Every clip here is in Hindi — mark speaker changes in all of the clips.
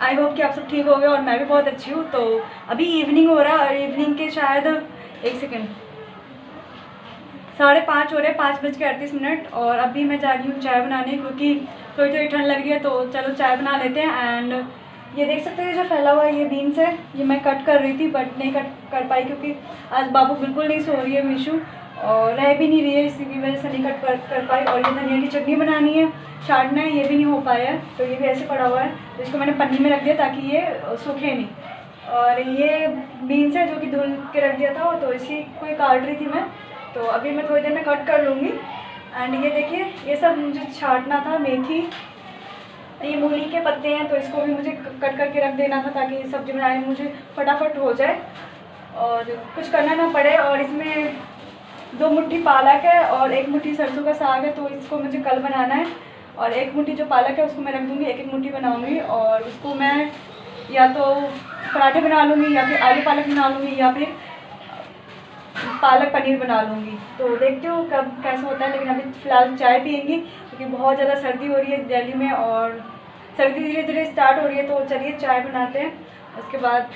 Speaker 1: आई होप कि आप सब ठीक हो गए और मैं भी बहुत अच्छी हूँ। तो अभी इवनिंग हो रहा है और इवनिंग के शायद 5:30 हो रहे हैं, 5:38 और अभी मैं जा रही हूँ चाय बनाने, क्योंकि थोड़ी थोड़ी ठंड लग रही है। तो चलो चाय बना लेते हैं। एंड ये देख सकते हैं जो फैला हुआ है ये बीन्स है, ये मैं कट कर रही थी बट नहीं कट कर पाई क्योंकि आज बाबू बिल्कुल नहीं सो रही है मीशू, और रह भी नहीं रही है, इसी की वजह से नहीं कट कर पाई। और ये धनिया की चटनी बनानी है, छाटना है, ये भी नहीं हो पाया है, तो ये भी ऐसे पड़ा हुआ है। तो इसको मैंने पन्नी में रख दिया ताकि ये सूखे नहीं। और ये बीन्स है जो कि धुल के रख दिया था, तो इसी को ही काट रही थी मैं। तो अभी मैं थोड़ी देर में कट कर लूँगी। एंड ये देखिए ये सब मुझे छाटना था, मेथी, ये मूली के पत्ते हैं, तो इसको भी मुझे कट करके रख देना था ताकि सब्ज़ी बनाने में मुझे फटाफट हो जाए और कुछ करना ना पड़े। और इसमें 2 मुट्ठी पालक है और 1 मुट्ठी सरसों का साग है, तो इसको मुझे कल बनाना है। और 1 मुट्ठी जो पालक है उसको मैं रख दूँगी, 1-1 मुट्ठी बनाऊँगी और उसको मैं या तो पराठे बना लूँगी या फिर आलू पालक बना लूँगी या फिर पालक पनीर बना लूँगी। तो देखते हो कब कैसा होता है। लेकिन अभी फ़िलहाल चाय पियेंगी क्योंकि बहुत ज़्यादा सर्दी हो रही है दिल्ली में और सर्दी धीरे धीरे स्टार्ट हो रही है। तो चलिए चाय बनाते हैं, उसके बाद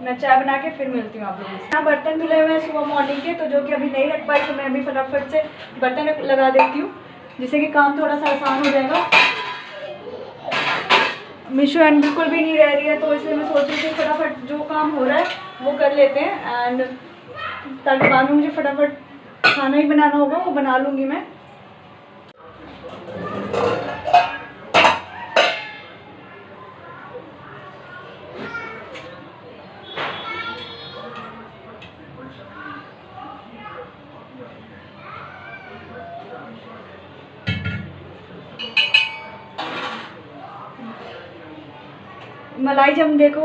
Speaker 1: मैं चाय बना के फिर मिलती हूँ आप लोगों से। यहाँ बर्तन मिले हुए हैं सुबह मॉर्निंग के, तो जो कि अभी नहीं रख पाई, तो मैं अभी फटाफट से बर्तन लगा देती हूँ जिससे कि काम थोड़ा सा आसान हो जाएगा। मीशो एंड बिल्कुल भी नहीं रह रही है, तो इसलिए मैं सोच रही थी फटाफट जो काम हो रहा है वो कर लेते हैं। एंड ताकि बाद में मुझे फटाफट खाना ही बनाना होगा, वो बना लूँगी मैं। मलाई जम देखो,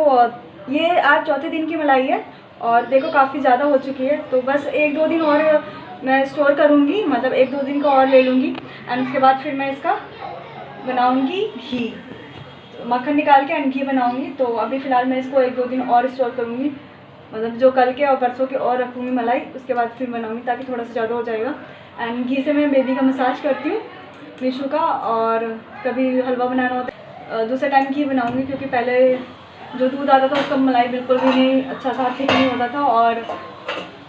Speaker 1: ये आज चौथे दिन की मलाई है और देखो काफ़ी ज़्यादा हो चुकी है। तो बस 1-2 दिन और मैं स्टोर करूँगी, मतलब 1-2 दिन का और ले लूँगी। एंड उसके बाद फिर मैं इसका बनाऊँगी घी, मक्खन निकाल के एंड घी बनाऊँगी। तो अभी फ़िलहाल मैं इसको 1-2 दिन और स्टोर करूँगी, मतलब जो कल के और परसों के और रखूँगी मलाई, उसके बाद फिर बनाऊँगी ताकि थोड़ा सा ज़्यादा हो जाएगा। एंड घी से मैं बेबी का मसाज करती हूँ मीशू का, और कभी हलवा बनाना होता है दूसरे टाइम घी बनाऊँगी क्योंकि पहले जो दूध आता था उसका मलाई बिल्कुल भी नहीं अच्छा सा ठीक नहीं होता था और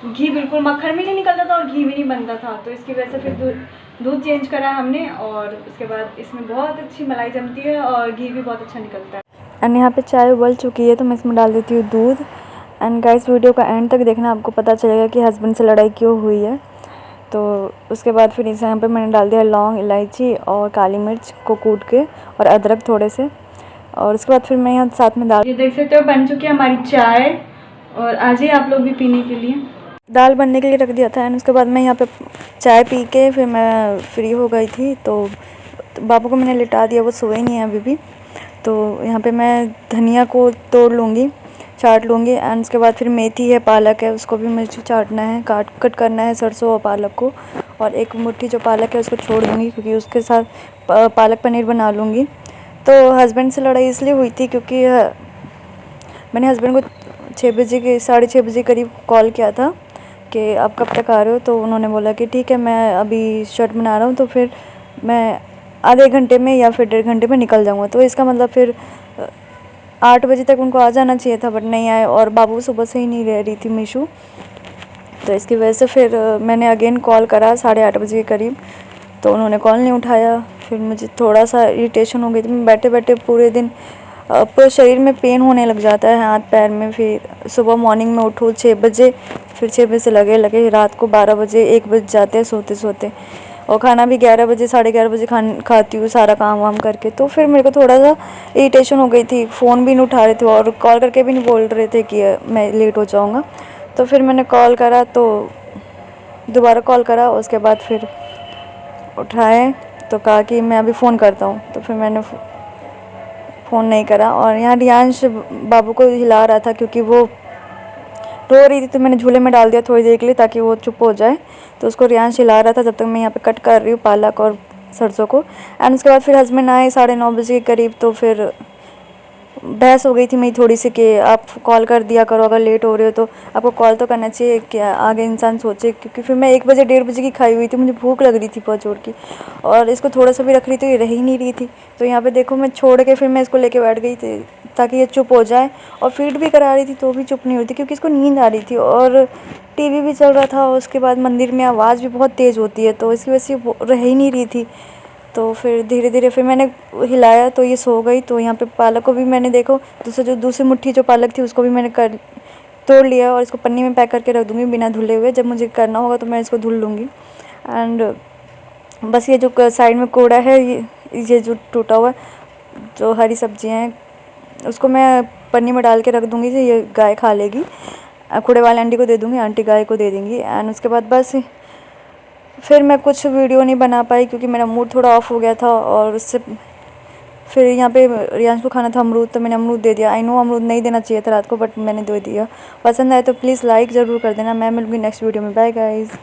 Speaker 1: घी बिल्कुल मक्खन भी नहीं निकलता था और घी भी नहीं बनता था। तो इसकी वजह से फिर दूध चेंज करा हमने और उसके बाद इसमें बहुत अच्छी मलाई जमती है और घी भी बहुत अच्छा निकलता है।
Speaker 2: एंड यहाँ पे चाय उबल चुकी है तो मैं इसमें डाल देती हूँ दूध। एंड गाइस वीडियो का एंड तक देखना, आपको पता चलेगा कि हस्बैंड से लड़ाई क्यों हुई है। तो उसके बाद फिर इस यहाँ पे मैंने डाल दिया लौंग, इलायची और काली मिर्च को कूट के और अदरक थोड़े से, और उसके बाद फिर मैं यहाँ साथ में
Speaker 1: ये देख सकते हो बन चुकी है हमारी चाय और आज ही आप लोग भी पीने के लिए।
Speaker 2: दाल बनने के लिए रख दिया था। एंड उसके बाद मैं यहाँ पे चाय पी के फिर मैं फ्री हो गई थी। तो बाबू को मैंने लिटा दिया, वो सोए नहीं है अभी भी। तो यहाँ पे मैं धनिया को तोड़ लूँगी, चाट लूँगी। एंड उसके बाद फिर मेथी है, पालक है, उसको भी मुझे चाटना है, कट करना है सरसों और पालक को। और 1 मुट्ठी जो पालक है उसको छोड़ दूँगी क्योंकि उसके साथ पालक पनीर बना लूँगी। तो हस्बैंड से लड़ाई इसलिए हुई थी क्योंकि मैंने हस्बैंड को 6:30 बजे करीब कॉल किया था कि आप कब तक आ रहे हो। तो उन्होंने बोला कि ठीक है मैं अभी शर्ट बना रहा हूँ, तो फिर मैं आधे घंटे में या फिर 1.5 घंटे में निकल जाऊँगा। तो इसका मतलब फिर 8 बजे तक उनको आ जाना चाहिए था, बट नहीं आए। और बाबू सुबह से ही नहीं रह रही थी मीशू, तो इसकी वजह से फिर मैंने अगेन कॉल करा 8:30 बजे के करीब, तो उन्होंने कॉल नहीं उठाया। फिर मुझे थोड़ा सा इरिटेशन हो गई थी। मैं बैठे बैठे पूरे दिन पूरे शरीर में पेन होने लग जाता है, हाथ पैर में। फिर सुबह मॉर्निंग में उठो 6 बजे, फिर 6 बजे से लगे रात को 12 बजे 1 बज जाते हैं सोते सोते। और खाना भी 11 बजे 11:30 बजे खाती हूँ सारा काम वाम करके। तो फिर मेरे को थोड़ा सा इरिटेशन हो गई थी। फ़ोन भी नहीं उठा रहे थे और कॉल करके भी नहीं बोल रहे थे कि मैं लेट हो जाऊँगा। तो फिर मैंने कॉल करा, तो दोबारा कॉल करा, उसके बाद फिर उठाए तो कहा कि मैं अभी फ़ोन करता हूँ। तो फिर मैंने फ़ोन नहीं करा। और यहाँ रियांश बाबू को हिला रहा था क्योंकि वो रो रही थी, तो मैंने झूले में डाल दिया थोड़ी देर के लिए ताकि वो चुप हो जाए। तो उसको रियांश हिला रहा था जब तक मैं यहाँ पे कट कर रही हूँ पालक और सरसों को। एंड उसके बाद फिर हस्बैंड आए 9:30 बजे के करीब। तो फिर बहस हो गई थी मेरी थोड़ी सी कि आप कॉल कर दिया करो, अगर लेट हो रहे हो तो आपको कॉल तो करना चाहिए कि आगे इंसान सोचे। क्योंकि फिर मैं 1 बजे 1:30 बजे की खाई हुई थी, मुझे भूख लग रही थी बहुत जोर की, और इसको थोड़ा सा भी रख रही तो ये रह ही नहीं रही थी। तो यहाँ पे देखो मैं छोड़ के फिर मैं इसको लेके बैठ गई थी ताकि ये चुप हो जाए। और फीड भी करा रही थी तो भी चुप नहीं होती क्योंकि इसको नींद आ रही थी, और टीवी भी चल रहा था। उसके बाद मंदिर में आवाज़ भी बहुत तेज़ होती है तो इसकी वजह से वो रह ही नहीं रही थी। तो फिर धीरे धीरे फिर मैंने हिलाया तो ये सो गई। तो यहाँ पे पालक को भी मैंने देखो दूसरी मुट्ठी जो पालक थी उसको भी मैंने तोड़ लिया, और इसको पन्नी में पैक करके रख दूँगी बिना धुले हुए। जब मुझे करना होगा तो मैं इसको धुल लूँगी। एंड बस ये जो साइड में कोड़ा है, ये जो टूटा हुआ जो हरी सब्जियां हैं उसको मैं पन्नी में डाल के रख दूँगी, ये गाय खा लेगी। कूड़े वाले आंटी को दे दूँगी, आंटी गाय को दे देंगी। एंड उसके बाद बस फिर मैं कुछ वीडियो नहीं बना पाई क्योंकि मेरा मूड थोड़ा ऑफ हो गया था। और उससे फिर यहाँ पे रियांश को खाना था अमरूद, तो मैंने अमरूद दे दिया। आई नो अमरूद नहीं देना चाहिए था रात को, बट मैंने दे दिया। पसंद आए तो प्लीज़ लाइक ज़रूर कर देना। मैं मिलूँगी नेक्स्ट वीडियो में। Bye guys.